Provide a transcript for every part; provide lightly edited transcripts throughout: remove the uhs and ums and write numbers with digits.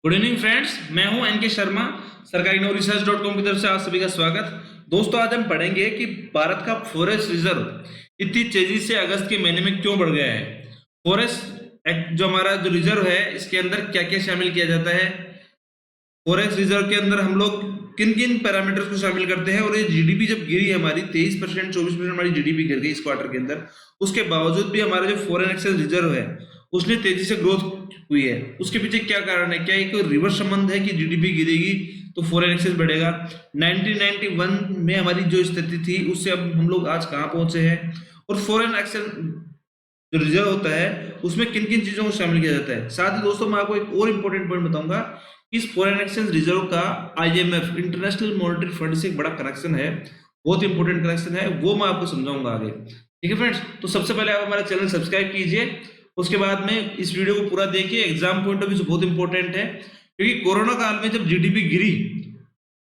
Good evening friends, मैं हूं N K Sharma. सरकारी नो रिसर्च .com की तरफ से आप सभी का स्वागत। दोस्तों, आज हम पढ़ेंगे कि भारत का फॉरेस्ट रिजर्व इतनी तेजी से अगस्त के महीने में क्यों बढ़ गया है। फॉरेस्ट एक्ट जो हमारा जो रिजर्व है, इसके अंदर क्या क्या शामिल किया जाता है। फॉरेस्ट रिजर्व के अंदर हम लोग किन किन पैरामीटर्स को शामिल करते हैं, और ये जीडीपी जब गिरी हमारी 23%, 24% हमारी जीडीपी गिर गई इस क्वार्टर के अंदर, उसके बावजूद भी हमारा जो फॉरेन एक्सचेंज रिजर्व है उसने तेजी से ग्रोथ हुई है। उसके पीछे क्या कारण है? क्या एक रिवर्स संबंध है कि जीडीपी गिरेगी तो फॉरेन एक्सचेंज बढ़ेगा? 1991 में हमारी जो स्थिति थी उससे अब हम लोग आज कहाँ पहुंचे हैं, और फॉरेन एक्सचेंज जो रिजर्व होता है उसमें किन किन चीजों को शामिल किया जाता है। साथ ही दोस्तों, मैं आपको एक और इम्पोर्टेंट पॉइंट बताऊंगा। इस फॉरेन एक्सचेंज रिजर्व का आईएमएफ इंटरनेशनल मॉनेटरी फंड से एक बड़ा कनेक्शन है, बहुत इंपॉर्टेंट कनेक्शन है, वो मैं आपको समझाऊंगा आगे। ठीक है फ्रेंड्स, तो सबसे पहले आप हमारा चैनल सब्सक्राइब कीजिए, उसके बाद में इस वीडियो को पूरा देखिए। एग्जाम पॉइंट ऑफ व्यू से बहुत इंपॉर्टेंट है, क्योंकि कोरोना काल में जब जीडीपी गिरी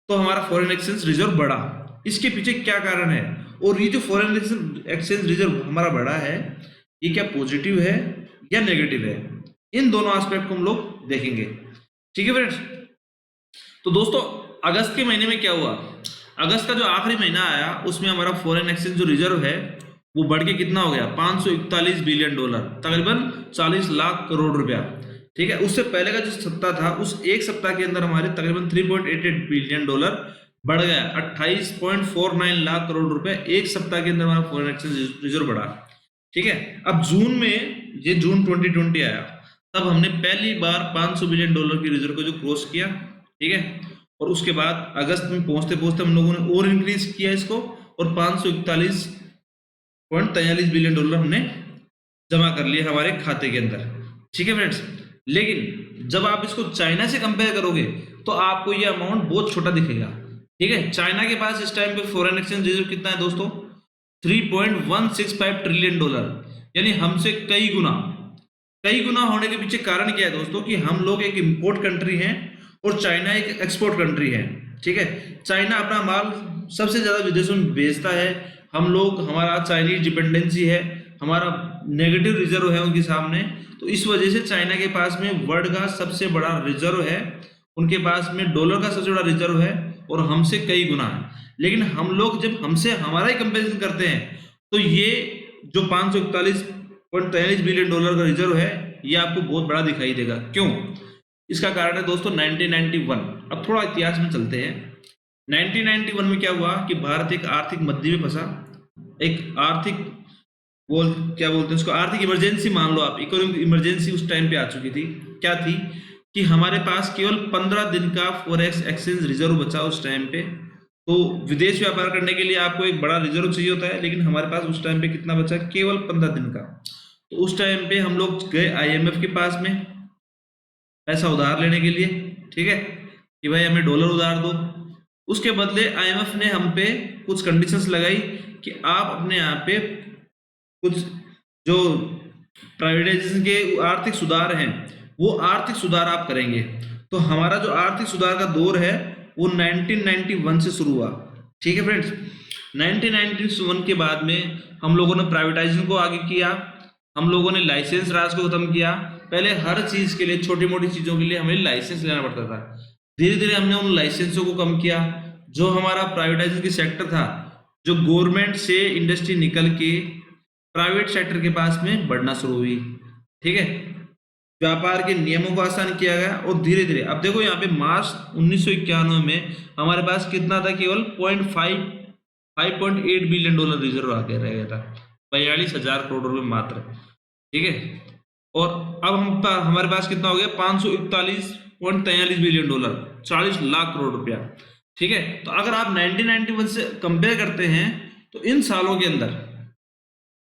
तो हमारा फॉरेन एक्सचेंज रिजर्व बढ़ा। इसके पीछे क्या कारण है, और ये जो फॉरेन एक्सचेंज रिजर्व हमारा बढ़ा है, ये क्या पॉजिटिव है या नेगेटिव है, इन दोनों एस्पेक्ट को हम लोग देखेंगे। ठीक है फ्रेंड्स, तो दोस्तों अगस्त के महीने में क्या हुआ? अगस्त का जो आखिरी महीना आया उसमें हमारा फॉरेन एक्सचेंज जो रिजर्व है वो बढ़ के कितना हो गया? 541 बिलियन डॉलर, तकरीबन 40 लाख करोड़ रुपया। ठीक है, उससे पहले का जो सप्ताह था उस एक सप्ताह के अंदर हमारे तकरीबन 3.88 बिलियन डॉलर बढ़ गया। 28.49 लाख करोड़ रुपया एक सप्ताह के अंदर हमारा फॉरेन एक्सचेंज रिजर्व बढ़ा। ठीक है, अब जून में, ये जून 2020 आया, तब हमने पहली बार 500 बिलियन डॉलर की रिजर्व को जो क्रॉस किया। ठीक है, और उसके बाद अगस्त में पहुंचते पहुंचते हम लोगों ने और इंक्रीज किया इसको, और 541.43 बिलियन डॉलर हमने जमा कर लिए हमारे खाते के अंदर। ठीक है फ्रेंड्स, लेकिन जब आप इसको चाइना से कंपेयर करोगे तो आपको ये अमाउंट बहुत छोटा दिखेगा। ठीक है, चाइना के पास इस टाइम पे फॉरेन एक्सचेंज रिजर्व कितना है दोस्तों? 3.165 ट्रिलियन डॉलर, यानी हमसे कई गुना होने के पीछे कारण क्या है दोस्तों? कि हम लोग एक इंपोर्ट कंट्री हैं और चाइना एक एक्सपोर्ट कंट्री है। ठीक है, चाइना अपना माल सबसे ज्यादा विदेशों में बेचता है, हम लोग, हमारा चाइनीज डिपेंडेंसी है, हमारा नेगेटिव रिजर्व है उनके सामने। तो इस वजह से चाइना के पास में वर्ल्ड का सबसे बड़ा रिजर्व है, उनके पास में डॉलर का सबसे बड़ा रिजर्व है, और हमसे कई गुना है। लेकिन हम लोग जब हमसे हमारा ही कंपेरिजन करते हैं तो ये जो 541.43 बिलियन डॉलर का रिजर्व है ये आपको बहुत बड़ा दिखाई देगा। क्यों? इसका कारण है दोस्तों 1991। अब थोड़ा इतिहास में चलते हैं। 1991 में क्या हुआ कि भारत एक आर्थिक मंदी में फंसा, एक आर्थिक क्या बोलते हैं उसको, आर्थिक इमरजेंसी मान लो आप, इकोनॉमिक इमरजेंसी उस टाइम पे आ चुकी थी। क्या थी कि हमारे पास केवल 15 दिन का फॉरेक्स एक्सचेंज रिजर्व बचा उस टाइम पे। तो विदेश व्यापार करने के लिए आपको एक बड़ा रिजर्व चाहिए होता है, लेकिन हमारे पास उस टाइम पे कितना बचा? केवल 15 दिन का। तो उस टाइम पे हम लोग गए आईएमएफ के पास में पैसा उधार लेने के लिए। ठीक है, कि भाई हमें डॉलर उधार दो। उसके बदले आईएमएफ ने हम पे कुछ कंडीशंस लगाई कि आप अपने यहाँ पे कुछ जो प्राइवेटाइजेशन के आर्थिक सुधार हैं वो आर्थिक सुधार आप करेंगे। तो हमारा जो आर्थिक सुधार का दौर है वो 1991 से शुरू हुआ। ठीक है फ्रेंड्स, 1991 के बाद में हम लोगों ने प्राइवेटाइजेशन को आगे किया, हम लोगों ने लाइसेंस राज को खत्म किया। पहले हर चीज के लिए, छोटी मोटी चीजों के लिए हमें लाइसेंस लेना पड़ता था। धीरे धीरे हमने उन लाइसेंसों को कम किया। जो हमारा प्राइवेटाइजेशन की सेक्टर था, जो गवर्नमेंट से इंडस्ट्री निकल के प्राइवेट सेक्टर के पास में बढ़ना शुरू हुई। ठीक है, व्यापार के नियमों को आसान किया गया, और धीरे धीरे अब देखो यहाँ पे मार्च 1991 में हमारे पास कितना था? केवल 5.8 बिलियन डॉलर रिजर्व आके रह गया था, 42,000 करोड़ रुपए मात्र। ठीक है, और अब हमारे पास कितना हो गया? 541.43 बिलियन डॉलर, 40 लाख करोड़ रुपया। ठीक है, तो अगर आप 1991 से कंपेयर करते हैं तो इन सालों के अंदर,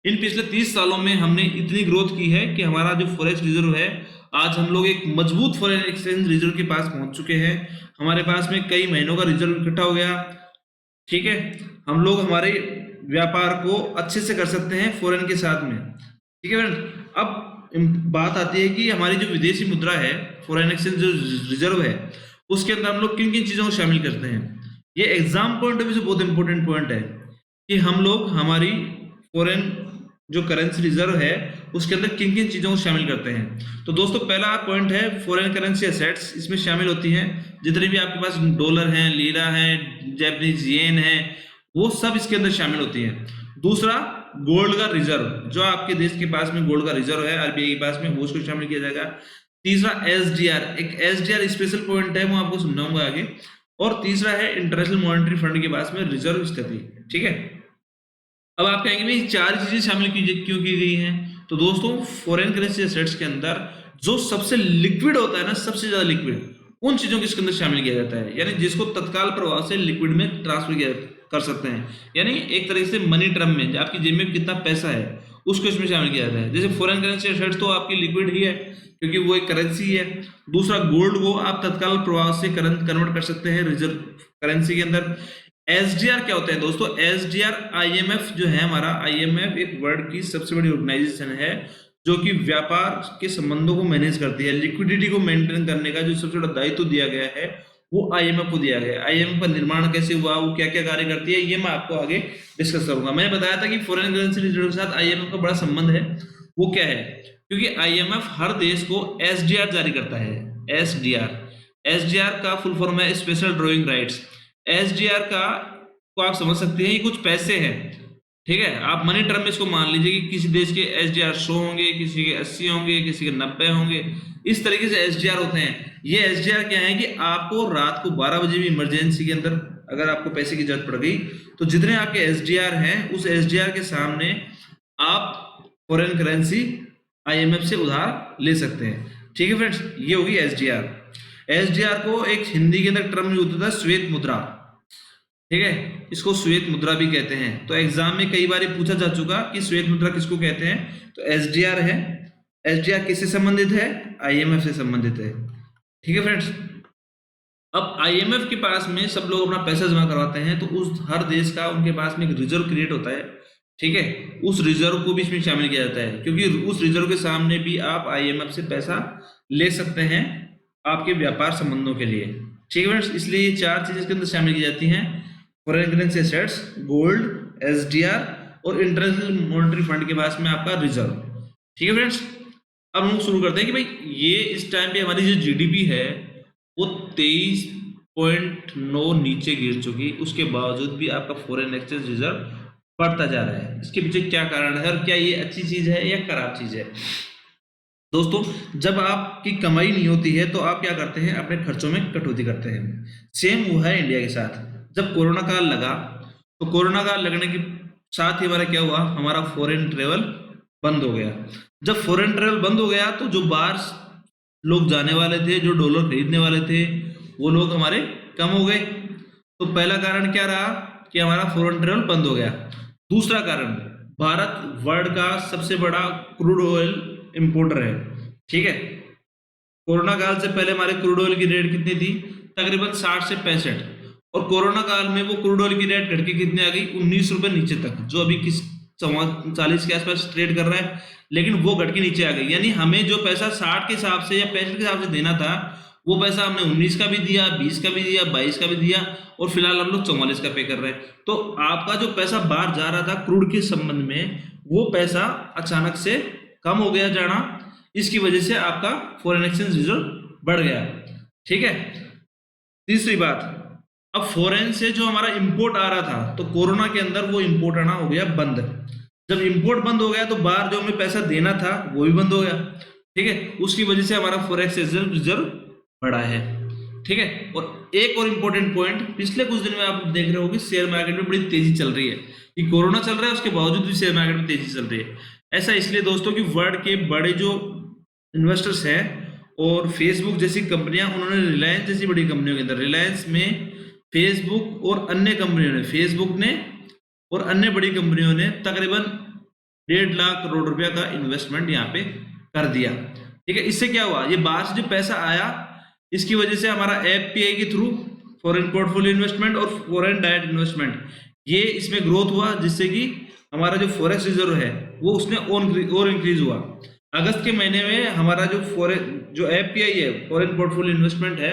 इन पिछले 30 सालों में हमने इतनी ग्रोथ की है कि हमारा जो फॉरेक्स रिजर्व है, आज हम लोग एक मजबूत फॉरेन एक्सचेंज रिजर्व के पास पहुंच चुके हैं। हमारे पास में कई महीनों का रिजर्व इकट्ठा हो गया। ठीक है, हम लोग हमारे व्यापार को अच्छे से कर सकते हैं फॉरेन के साथ में। ठीक है फ्रेंड, अब बात आती है कि हमारी जो विदेशी मुद्रा है, फॉरेन एक्सचेंज जो रिजर्व है, उसके अंदर हम लोग किन किन चीजों को शामिल करते हैं। ये एग्जाम पॉइंट ऑफ व्यू से बहुत इंपॉर्टेंट पॉइंट है कि हम लोग हमारी फॉरेन जो करेंसी रिजर्व है उसके अंदर किन किन चीजों को शामिल करते हैं। तो दोस्तों पहला पॉइंट है फॉरेन करेंसी एसेट्स, इसमें शामिल होती हैं जितने भी आपके पास डॉलर हैं, लीरा है, जैपनीज येन है, वो सब इसके अंदर शामिल होती हैं। दूसरा गोल्ड का रिजर्व, जो आपके देश के पास में गोल्ड का रिजर्व है आरबीआई के पास में, वो उसको शामिल किया जाएगा। तीसरा एसडीआर, एक एसडीआर स्पेशल पॉइंट है, वो आपको समझाऊंगा आगे। और तीसरा है इंटरनेशनल मॉनेटरी फंड के पास में रिजर्व स्थिति। ठीक है, अब आप कहेंगे भाई चार चीजें शामिल क्यों की गई हैं। तो दोस्तों फॉरेन करेंसी एसेट्स के अंदर जो सबसे लिक्विड होता है ना, सबसे ज्यादा लिक्विड, उन चीजों को इसके अंदर शामिल किया जाता है, यानी जिसको तत्काल प्रभाव से लिक्विड में ट्रांसफर किया कर सकते हैं, यानी एक तरह से मनी टर्म में आपकी जेब में कितना पैसा है उसको इसमें शामिल किया जाता है। जैसे फॉरेन करेंसी एसेट्स तो आपकी लिक्विड ही है क्योंकि वो एक करेंसी है। दूसरा गोल्ड को आप तत्काल प्रभाव से कन्वर्ट कर सकते हैं रिजर्व करेंसी के अंदर। एसडीआर क्या होता है दोस्तों, एसडीआर आईएमएफ जो है हमारा, आईएमएफ एक वर्ल्ड की सबसे बड़ी ऑर्गेनाइजेशन है जो कि व्यापार के संबंधों को मैनेज करती है। लिक्विडिटी को मेंटेन करने का जो सबसे बड़ा दायित्व दिया गया है वो आईएमएफ को दिया गया है। आईएमएफ का निर्माण कैसे हुआ, वो क्या क्या कार्य करती है, ये मैं आपको आगे डिस्कस करूंगा। मैंने बताया था कि फॉरेन करेंसी रिजर्व के साथ आईएमएफ का बड़ा संबंध है, वो क्या है, क्योंकि आईएमएफ हर देश को एसडीआर जारी करता है। एसडीआर का फुल फॉर्म है स्पेशल ड्रॉइंग राइट्स। एसडीआर का को आप समझ सकते हैं ये कुछ पैसे हैं, ठीक है, आप मनी टर्म में इसको मान लीजिए कि किसी देश के एसडीआर 100 होंगे, किसी के 80 होंगे, किसी के 90 होंगे, इस तरीके से एसडीआर होते हैं। ये एसडीआर क्या है कि आपको रात को 12 बजे भी इमरजेंसी के अंदर अगर आपको पैसे की जरूरत पड़ गई तो जितने आपके एसडीआर हैं उस एसडीआर के सामने आप फॉरेन करेंसी आईएमएफ से उधार ले सकते हैं। ठीक है फ्रेंड्स, ये होगी एसडीआर। एसडीआर को एक हिंदी के अंदर टर्म यूज होता है श्वेत मुद्रा, ठीक है, इसको श्वेत मुद्रा भी कहते हैं। तो एग्जाम में कई बार पूछा जा चुका कि श्वेत मुद्रा किसको कहते हैं, तो एसडीआर है। एसडीआर किससे संबंधित है, आईएमएफ से संबंधित है। ठीक है फ्रेंड्स, अब आईएमएफ के पास में सब लोग अपना पैसा जमा करवाते हैं तो उस हर देश का उनके पास में एक रिजर्व क्रिएट होता है। ठीक है, उस रिजर्व को भी इसमें शामिल किया जाता है क्योंकि उस रिजर्व के सामने भी आप आईएमएफ से पैसा ले सकते हैं आपके व्यापार संबंधों के लिए। ठीक है फ्रेंड्स, इसलिए ये चार चीजें इसके अंदर शामिल की जाती हैं, foreign currency assets, gold, SDR और इंटरनेशनल मॉनेटरी फंड के पास में आपका रिजर्व। ठीक है फ्रेंड्स, अब हम शुरू करते हैं कि भाई ये इस टाइम पे हमारी जो जीडीपी है वो 23.9 नीचे गिर चुकी, उसके बावजूद भी आपका फॉरेन एक्सचेंज रिजर्व बढ़ता जा रहा है। इसके पीछे क्या कारण है और क्या ये अच्छी चीज है या खराब चीज है। दोस्तों जब आपकी कमाई नहीं होती है तो आप क्या करते हैं, अपने खर्चों में कटौती करते हैं। सेम हुआ है इंडिया के साथ। जब कोरोना काल लगा तो कोरोना काल लगने के साथ ही हमारा क्या हुआ, हमारा फॉरेन ट्रेवल बंद हो गया। जब फॉरेन ट्रेवल बंद हो गया तो जो बाहर लोग जाने वाले थे, जो डॉलर खरीदने वाले थे, वो लोग हमारे कम हो गए। तो पहला कारण क्या रहा कि हमारा फॉरेन ट्रेवल बंद हो गया। दूसरा कारण, भारत वर्ल्ड का सबसे बड़ा क्रूड ऑयल इंपोर्टर है। ठीक है, कोरोना काल से पहले हमारे क्रूड ऑयल की रेट कितनी थी, तकरीबन 60 से 65, और कोरोना काल में वो क्रूड ऑयल की रेट घट के कितने आ गई, 19 रुपए नीचे तक, जो अभी 40 के आसपास ट्रेड कर रहा है, लेकिन वो घट के नीचे आ गई। यानी हमें जो पैसा 60 के हिसाब से या 65 के हिसाब से देना था, वो पैसा हमने 19 का भी दिया, 20 का भी दिया, 22 का भी दिया, और फिलहाल हम लोग 44 का पे कर रहे हैं। तो आपका जो पैसा बाहर जा रहा था क्रूड के संबंध में, वो पैसा अचानक से कम हो गया जाना, इसकी वजह से आपका फॉरेन एक्सचेंज रिजर्व बढ़ गया। ठीक है, तीसरी बात, अब फॉरेन से जो हमारा इंपोर्ट आ रहा था तो कोरोना के अंदर वो इंपोर्ट आना हो गया बंद। जब इंपोर्ट बंद हो गया तो बाहर जो हमें पैसा देना था वो भी बंद हो गया। ठीक है, उसकी वजह से हमारा फॉरेन एक्सचेंज रिजर्व बढ़ा है। ठीक है, और एक और इंपॉर्टेंट पॉइंट, पिछले कुछ दिन में आप देख रहे हो कि शेयर मार्केट में बड़ी तेजी चल रही है, कि कोरोना चल रहा है उसके बावजूद भी शेयर मार्केट में तेजी चल रही है। ऐसा इसलिए दोस्तों कि वर्ल्ड के बड़े जो इन्वेस्टर्स हैं और फेसबुक जैसी कंपनियां, उन्होंने रिलायंस जैसी बड़ी कंपनियों के अंदर, रिलायंस में फेसबुक और अन्य कंपनियों ने, फेसबुक ने और अन्य बड़ी कंपनियों ने तकरीबन 1.5 लाख करोड़ रुपया का इन्वेस्टमेंट यहाँ पे कर दिया। ठीक है, इससे क्या हुआ, ये बाहर से जो पैसा आया इसकी वजह से हमारा एफपीआई के थ्रू फॉरेन पोर्टफोलियो इन्वेस्टमेंट और फॉरेन डायरेक्ट इन्वेस्टमेंट, ये इसमें ग्रोथ हुआ, जिससे कि हमारा जो फॉरेक्स रिजर्व है वो उसने और इंक्रीज हुआ। अगस्त के महीने में हमारा जो एफपीआई है, फॉरेन पोर्टफोलियो इन्वेस्टमेंट है,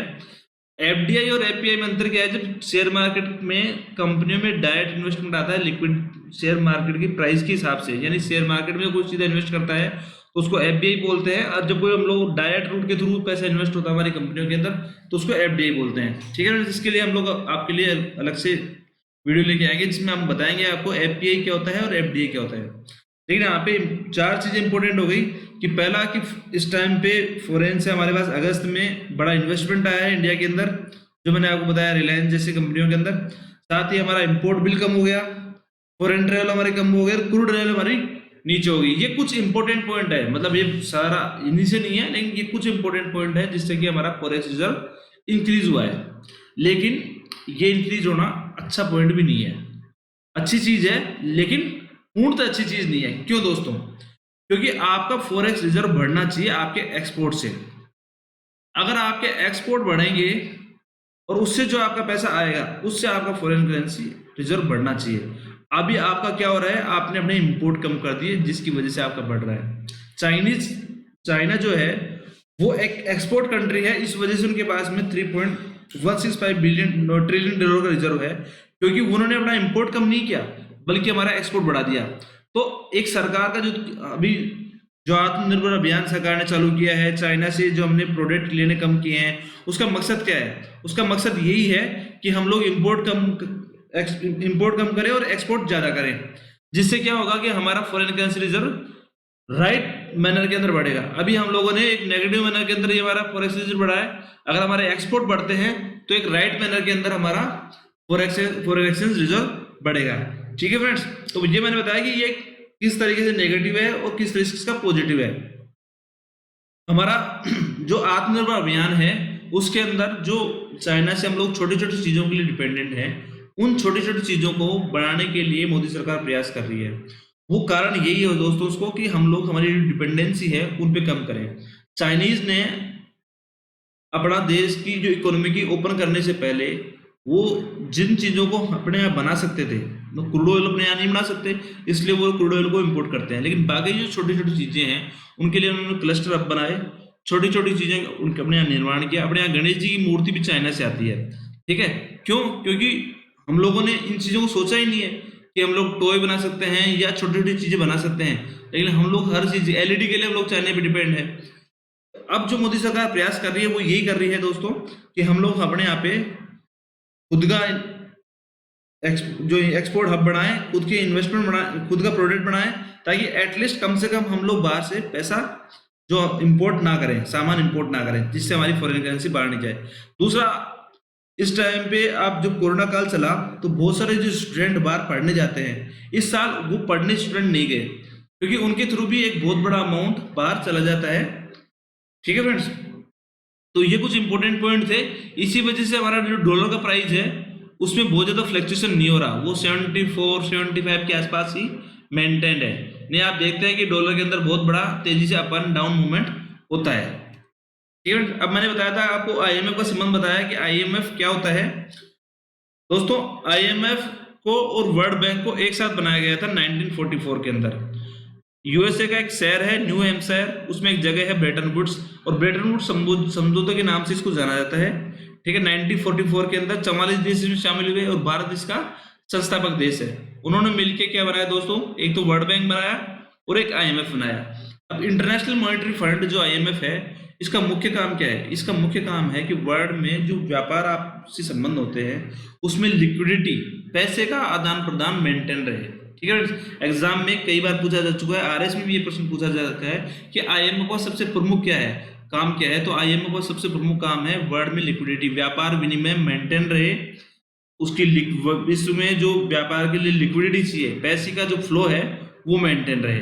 एफडीआई और एफपीआई में अंतर क्या है? जब शेयर मार्केट में कंपनियों में डायरेक्ट इन्वेस्टमेंट आता है लिक्विड शेयर मार्केट की प्राइस के हिसाब से, यानी शेयर मार्केट में कोई सीधा इन्वेस्ट करता है तो उसको एफडीआई बोलते हैं, और जब कोई हम लोग डायरेक्ट रूट के थ्रू पैसा इन्वेस्ट होता है हमारी कंपनियों के अंदर तो उसको एफडीआई बोलते हैं। ठीक है, इसके लिए हम लोग आपके लिए अलग से वीडियो लेके आएंगे जिसमें हम बताएंगे आपको एफपीआई क्या होता है और एफडीआई क्या होता है। लेकिन यहाँ पे 4 चीजें इंपॉर्टेंट हो गई कि पहला कि इस टाइम पे फॉरेन से हमारे पास अगस्त में बड़ा इन्वेस्टमेंट आया है इंडिया के अंदर, जो मैंने आपको बताया रिलायंस जैसी कंपनियों के अंदर। साथ ही हमारा इंपोर्ट बिल कम हो गया, फॉरेन ट्रेवल हमारी कम हो गया, क्रूड ट्रेवल हमारी नीचे हो गई। ये कुछ इंपॉर्टेंट पॉइंट है, मतलब ये सारा इन्हीं से नहीं है, लेकिन ये कुछ इंपॉर्टेंट पॉइंट है जिससे कि हमारा फॉरेक्स रिजर्व इंक्रीज हुआ है। लेकिन ये इंक्रीज होना अच्छा पॉइंट भी नहीं है, अच्छी चीज है लेकिन पूर्णतः अच्छी चीज नहीं है। क्यों दोस्तों? क्योंकि आपका फॉरेक्स रिजर्व बढ़ना चाहिए आपके एक्सपोर्ट से। अगर आपके एक्सपोर्ट बढ़ेंगे और उससे जो आपका पैसा आएगा उससे आपका फॉरेन करेंसी रिजर्व बढ़ना चाहिए। अभी आपका क्या हो रहा है? आपने अपने इंपोर्ट कम कर दिए जिसकी वजह से आपका बढ़ रहा है। चाइना जो है वो एक एक्सपोर्ट कंट्री है, इस वजह से उनके पास में 3.165 बिलियन ट्रिलियन डॉलर का रिजर्व है, क्योंकि उन्होंने अपना इंपोर्ट कम नहीं किया बल्कि हमारा एक्सपोर्ट बढ़ा दिया। तो एक सरकार का जो अभी जो आत्मनिर्भर अभियान सरकार ने चालू किया है, चाइना से जो हमने प्रोडक्ट लेने कम किए हैं, उसका मकसद क्या है? उसका मकसद यही है कि हम लोग इंपोर्ट कम करें और एक्सपोर्ट ज्यादा करें, जिससे क्या होगा कि हमारा foreign currency reserve right manner के अंदर बढ़ेगा। अभी हम लोगों ने एक नेगेटिव मैनर के अंदर ये हमारा फॉरेक्स रिजर्व बढ़ा है, अगर हमारे एक्सपोर्ट बढ़ते हैं तो एक राइट मैनर के अंदर हमारा फॉरेक्स एक्सचेंज रिजर्व बढ़ेगा। ठीक है फ्रेंड्स, तो ये मैंने बताया कि ये किस तरीके से नेगेटिव है और किस तरीके से इसका पॉजिटिव है। हमारा जो आत्मनिर्भर अभियान है उसके अंदर जो चाइना से हम लोग छोटी छोटी चीजों के लिए डिपेंडेंट हैं, उन छोटी छोटी चीजों को बढ़ाने के लिए मोदी सरकार प्रयास कर रही है। वो कारण यही है दोस्तों उसको कि हम लोग हमारी डिपेंडेंसी है उन पे कम करें। चाइनीज ने अपना देश की जो इकोनॉमी की ओपन करने से पहले वो जिन चीजों को अपने यहाँ बना सकते थे, तो क्रूड ऑयल अपने यहाँ नहीं बना सकते, इसलिए वो क्रूड ऑयल को इंपोर्ट करते हैं। लेकिन बाकी जो छोटी छोटी चीजें हैं उनके लिए उन्होंने क्लस्टर हब बनाए, छोटी छोटी चीजें उनके अपने यहाँ निर्माण किया। अपने यहाँ गणेश जी की मूर्ति भी चाइना से आती है। ठीक है, क्यों? क्योंकि हम लोगों ने इन चीजों को सोचा ही नहीं है कि हम लोग टॉय बना सकते हैं या छोटी छोटी चीजें बना सकते हैं, लेकिन हम लोग हर चीज एलईडी के लिए हम लोग चाइना पे डिपेंड है। अब जो मोदी सरकार प्रयास कर रही है वो यही कर रही है दोस्तों कि हम लोग अपने यहाँ पे खुद का जो एक्सपोर्ट हब बनाए, खुद की इन्वेस्टमेंट बनाए, खुद का प्रोडक्ट बनाए, ताकि एटलीस्ट कम से कम हम लोग बाहर से पैसा जो इंपोर्ट ना करें, सामान इंपोर्ट ना करें, जिससे हमारी फॉरेन करेंसी बाहर नहीं जाए। दूसरा, इस टाइम पे आप जब कोरोना काल चला तो बहुत सारे जो स्टूडेंट बाहर पढ़ने जाते हैं, इस साल वो पढ़ने स्टूडेंट नहीं गए क्योंकि उनके थ्रू भी एक बहुत बड़ा अमाउंट बाहर चला जाता है। ठीक है फ्रेंड्स, तो ये कुछ इंपॉर्टेंट पॉइंट थे। इसी वजह से हमारा जो डॉलर का प्राइस है उसमें बहुत ज्यादा फ्लक्चुएशन नहीं हो रहा, वो 74-75 के आसपास ही मेंटेन्ड है। नहीं, आप देखते हैं कि डॉलर के अंदर बहुत बड़ा तेजी से अप एंड डाउन मूवमेंट होता है। ठीक है, अब मैंने बताया था आपको आईएमएफ का संबंध बताया कि आईएमएफ क्या होता है। दोस्तों, आईएमएफ को और वर्ल्ड बैंक को एक साथ बनाया गया था 1944 के अंदर। यूएसए का एक शहर है न्यू हैम्पशायर, उसमें एक जगह है ब्रेटन वुड्स, और ब्रेटन वुड्स समझौते के नाम से इसको जाना जाता है। ठीक है, 1944 के अंदर 44 देश इसमें शामिल हुए और भारत इसका संस्थापक देश है। उन्होंने मिलकर क्या बनाया दोस्तों? एक तो वर्ल्ड बैंक बनाया और एक आईएमएफ बनाया। अब इंटरनेशनल मॉनेटरी फंड जो आईएमएफ है, इसका मुख्य काम क्या है? इसका मुख्य काम है कि वर्ल्ड में जो व्यापार आपसी संबंध होते हैं उसमें लिक्विडिटी, पैसे का आदान प्रदान मेंटेन रहे। ठीक है, एग्जाम में कई बार पूछा जा चुका है, आरएस में भी ये प्रश्न पूछा जाता है कि आईएमएफ का सबसे प्रमुख क्या है, काम क्या है? तो आईएमएफ का सबसे प्रमुख काम है वर्ल्ड में लिक्विडिटी, व्यापार विनिमय मेंटेन रहे, उसकी विश्व में जो व्यापार के लिए लिक्विडिटी चाहिए, पैसे का जो फ्लो है वो मेंटेन रहे।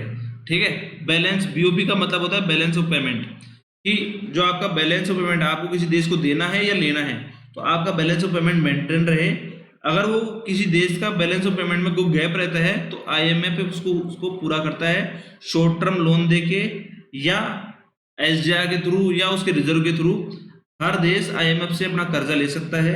ठीक है, बैलेंस, बीओपी का मतलब होता है बैलेंस ऑफ पेमेंट, कि जो आपका बैलेंस ऑफ पेमेंट आपको किसी देश को देना है या लेना है, तो आपका बैलेंस ऑफ पेमेंट मेंटेन रहे। अगर वो किसी देश का बैलेंस ऑफ पेमेंट में कोई गैप रहता है तो आईएमएफ उसको पूरा करता है शॉर्ट टर्म लोन देके या एसडीआर के थ्रू या उसके रिजर्व के थ्रू। हर देश आईएमएफ से अपना कर्जा ले सकता है,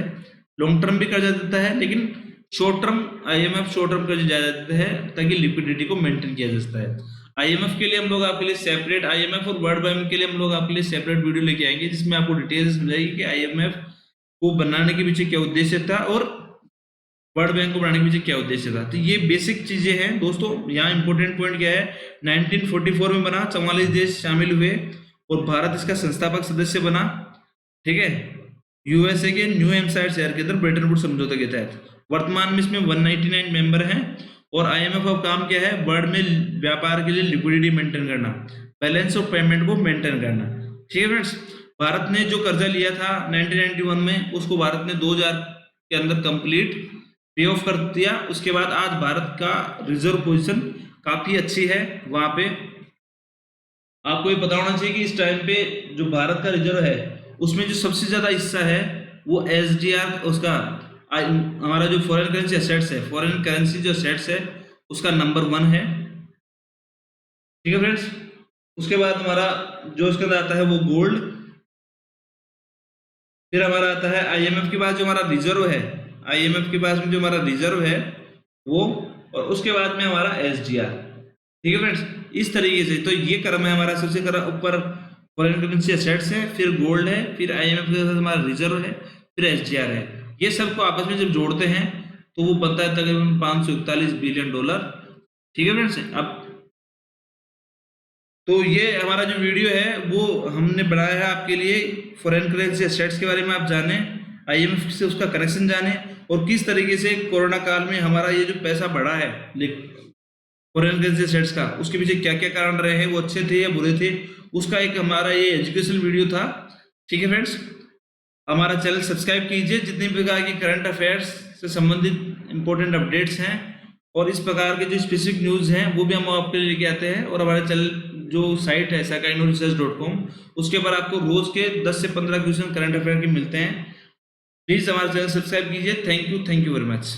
लॉन्ग टर्म भी कर्जा देता है, लेकिन short term IMF short term कर्जा ज्यादा देता है ताकि लिक्विडिटी को मेंटेन किया जा सकता है। आईएमएफ के लिए हम लोग आपके लिए सेपरेट, आईएमएफ और वर्ल्ड बैंक के लिए हम लोग आपके लिए सेपरेट वीडियो लेके आएंगे जिसमें आपको डिटेल्स मिल जाएगी कि आईएमएफ को बनाने के पीछे क्या उद्देश्य था और वर्ल्ड बैंक को बनाने के पीछे क्या उद्देश्य था। तो ये बेसिक चीजें हैं दोस्तों। यहाँ इंपॉर्टेंट पॉइंट क्या है, 1944 में बना, 44 देश शामिल हुए और भारत इसका संस्थापक सदस्य बना, ठीक है, यूएसए के न्यू हैम्पशायर शहर के अंदर ब्रेटन वुड्स समझौते के तहत। वर्तमान में इसमें 199 मेंबर हैं और आईएमएफ का काम क्या है, वर्ल्ड में व्यापार के लिए लिक्विडिटी मेंटेन करना, बैलेंस ऑफ पेमेंट को मेंटेन करना, ठीक है फ्रेंड्स। भारत ने जो कर्जा लिया था 1991 में, उसको भारत ने 2000 के अंदर कंप्लीट पे ऑफ कर दिया। उसके बाद आज भारत का रिजर्व पोजीशन काफी अच्छी है। वहां पे आपको ये पता होना चाहिए कि इस टाइम पे जो भारत का रिजर्व है उसमें जो सबसे ज्यादा हिस्सा है वो एसडीआर, उसका हमारा जो फॉरेन करेंसी एसेट्स है, फॉरेन करेंसी जो एसेट्स है उसका नंबर 1 है, ठीक है फ्रेंड्स। उसके बाद हमारा जो उसके अंदर आता है वो गोल्ड, फिर हमारा आता है आईएमएफ के पास जो हमारा रिजर्व है, आईएमएफ के पास में जो हमारा रिजर्व है वो, और उसके बाद में हमारा एसडीआर, ठीक है फ्रेंड्स। इस तरीके से तो ये क्रम है हमारा, सबसे ऊपर फॉरेन करेंसी एसेट्स है, फिर गोल्ड है, फिर आईएमएफ के साथ हमारा रिजर्व है, फिर एसडीआर है। ये सबको आपस में जब जोड़ते हैं तो वो बनता है तकरीबन 541 बिलियन डॉलर, ठीक है फ्रेंड्स। अब तो ये हमारा जो वीडियो है वो हमने बनाया है आपके लिए, फॉरेन करेंसी एसेट्स के बारे में आप जाने, आईएमएफ से उसका कनेक्शन जाने और किस तरीके से कोरोना काल में हमारा ये जो पैसा बढ़ा है फॉरेन करेंसी एसेट्स का, उसके पीछे क्या क्या कारण रहे हैं, वो अच्छे थे या बुरे थे, उसका एक हमारा ये एजुकेशनल वीडियो था, ठीक है फ्रेंड्स। हमारा चैनल सब्सक्राइब कीजिए, जितने प्रकार के करंट अफेयर्स से संबंधित इंपॉर्टेंट अपडेट्स हैं और इस प्रकार के जो स्पेसिफिक न्यूज़ हैं वो भी हम आपके लिए लेके आते हैं। और हमारे चैनल जो साइट है sakinoresearch.com, उसके ऊपर आपको रोज के 10 से 15 क्वेश्चन करंट अफेयर के मिलते हैं। प्लीज हमारे चैनल सब्सक्राइब कीजिए। Thank you very much.